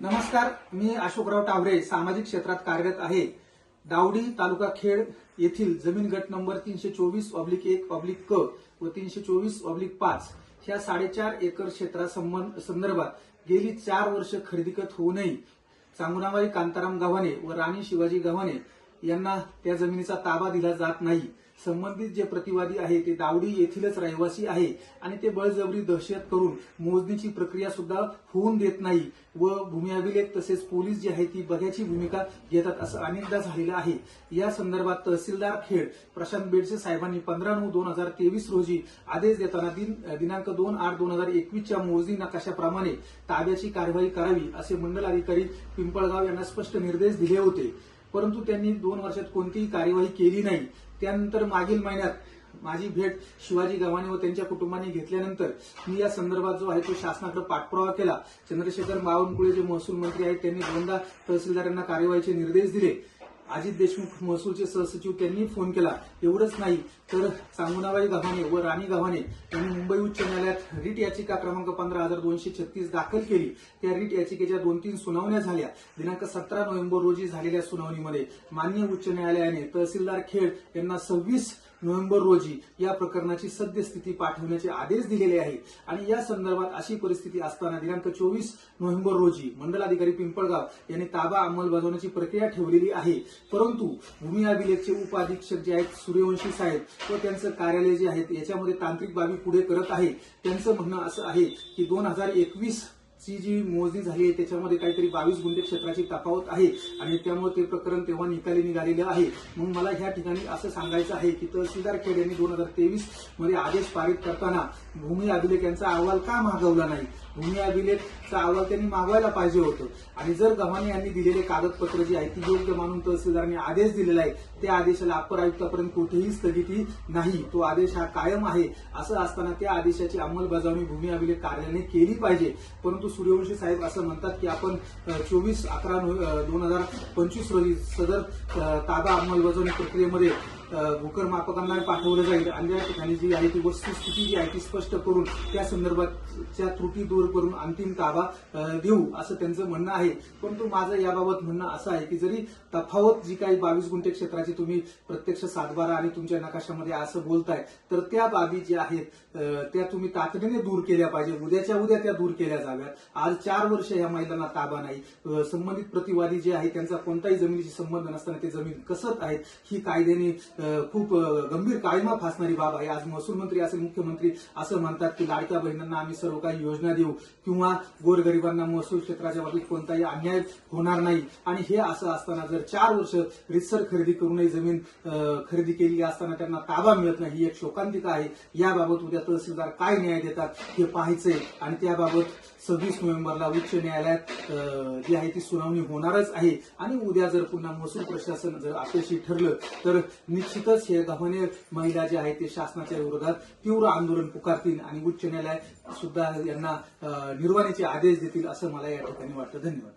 नमस्कार, मी अशोकराव टावरे सामाजिक क्षेत्रात कार्यरत आहे। दावडी तालुका खेड येथील जमीन गट नंबर 324/1/क व 324/5 ह्या 4.5 एकर क्षेत्रासंदर्भात गेली 4 वर्ष खरेदी खत होऊनही चांगुणाबाई कांताराम गव्हाणे व राणी शिवाजी गव्हाणे यांना त्या जमिनीचा ताबा दिला जात नाही। संबंधित जे प्रतिवादी आहे ते दावडी येथीलच रहिवासी आहे आणि ते बळजबरी दहशत करून मोजणीची प्रक्रिया सुद्धा होऊन देत नाही व भूमी अभिलेख तसेच पोलीस जे आहे ती बघ्याची भूमिका घेतात असं अनेकदा झालेलं आहे। या संदर्भात तहसीलदार खेड प्रशांत बेडसे साहेबांनी 15/9/2023 रोजी आदेश देताना दिनांक 2/8/2021 च्या मोजणी नकाशाप्रमाणे ताब्याची कार्यवाही करावी असे मंडल अधिकारी पिंपळगाव यांना स्पष्ट निर्देश दिले होते, परंतु त्यांनी 2 वर्षात कोणतीही कार्यवाही केली नाही। त्यानंतर मागील महिन्यात माझी भेट शिवाजी गव्हाणे व त्यांच्या कुटुंबाने घेतल्यानंतर मी या संदर्भात जो आहे तो शासनाकडे पाठपुरावा केला। चंद्रशेखर बावनकुळे जे महसूल मंत्री आहेत त्यांनी 2दा तहसीलदारांना कार्यवाहीचे निर्देश दिले। अजित देशमुख महसूलचे सहसचिव त्यांनी फोन केला। एवढंच नाही तर चांगुणाबाई गव्हाणे व राणी गव्हाणे यांनी मुंबई उच्च न्यायालयात रिट याचिका क्रमांक 15,236 दाखल केली। त्या रिट याचिकेच्या 2-3 सुनावण्या झाल्या। दिनांक 17 नोव्हेंबर रोजी झालेल्या सुनावणीमध्ये माननीय उच्च न्यायालयाने तहसीलदार खेड यांना 26 नोव्हेंबर रोजी या प्रकरणाची सद्यस्थिती पाठवण्याचे आदेश दिलेले आहे आणि या संदर्भात अशी परिस्थिती असताना दिनांक 24 नोव्हेंबर रोजी मंडल अधिकारी पिंपळगाव यांनी ताबा अंमलबजावणीची प्रक्रिया ठेवलेली आहे, परंतु भूमी अभिलेखचे उप अधीक्षक जे आहेत सूर्यवंशी साहेब व त्यांचं कार्यालय जे आहे याच्यामध्ये तांत्रिक बाबी पुढे करत आहे। त्यांचं म्हणणं असं आहे की 2021 ची जी मोजणी झाली आहे त्याच्यामध्ये काहीतरी 22 गुंठे क्षेत्राची तफावत आहे आणि त्यामुळे ते प्रकरण तेव्हा निकाली निघालेलं आहे। मग मला ह्या ठिकाणी असं सांगायचं आहे की तहसीलदार खेड यांनी 2023 मध्ये आदेश पारित करताना भूमी अभिलेख यांचा अहवाल का मागवला नाही? भूमी अभिलेखचा अहवाल त्यांनी मागवायला पाहिजे होतं आणि जर गव्हाणे यांनी दिलेले कागदपत्र जे आहे ती योग्य मानून तहसीलदारांनी आदेश दिलेला आहे त्या आदेशाला अप्पर आयुक्तापर्यंत कुठेही स्थगिती नाही, तो आदेश हा कायम आहे। असं असताना त्या आदेशाची अंमलबजावणी भूमी अभिलेख कार्यालयाने केली पाहिजे, परंतु सूर्यवंशी साहेब असं म्हणतात की आपण 24/11/2025 रोजी सदर ताबा अंमलबजावणी प्रक्रियेमध्ये भूकरमापकांना पाठवलं जाईल आणि त्या ठिकाणी जी आहे ती वस्तुस्थिती जी आहे ती स्पष्ट करून त्या संदर्भातच्या त्रुटी दूर करून अंतिम ताबा देऊ असं त्यांचं म्हणणं आहे। परंतु माझं याबाबत म्हणणं असं आहे की जरी तफावत जी काही 22 गुंठे क्षेत्राची तुम्ही प्रत्यक्ष 7/12 आणि तुमच्या नकाशामध्ये असं बोलताय तर त्या बाबी ज्या आहेत त्या तुम्ही तातडीने दूर केल्या पाहिजे, उद्याच्या उद्या त्या दूर केल्या जाव्यात। आज 4 वर्ष या महिलांना ताबा नाही। संबंधित प्रतिवादी जे आहे त्यांचा कोणताही जमिनीशी संबंध नसताना ते जमीन कसत आहेत ही कायद्याने खूप गंभीर काळीमा फासणारी बाब आहे। आज महसूल मंत्री असेल मुख्यमंत्री असं म्हणतात की लाडक्या बहिणींना आम्ही सर्व काही योजना देऊ किंवा गोरगरिबांना महसूल क्षेत्राच्या बाबतीत कोणताही अन्याय होणार नाही आणि हे असं असताना जर 4 वर्ष रितसर खरेदी करूनही जमीन खरेदी केली असताना त्यांना ताबा मिळत नाही ही एक शोकांतिका आहे। याबाबत उद्या तहसीलदार काय न्याय देतात हे पाहायचंय आणि त्याबाबत 26 नोव्हेंबरला उच्च न्यायालयात जी आहे ती सुनावणी होणारच आहे आणि उद्या जर पुन्हा महसूल प्रशासन जर अपयशी ठरलं तर निश्चितच हे गव्हाणे महिला जे आहे ते शासनाच्या विरोधात तीव्र आंदोलन पुकारतील आणि उच्च न्यायालय सुद्धा यांना निर्वाणीचे आदेश देतील असं मला या ठिकाणी वाटतं। धन्यवाद।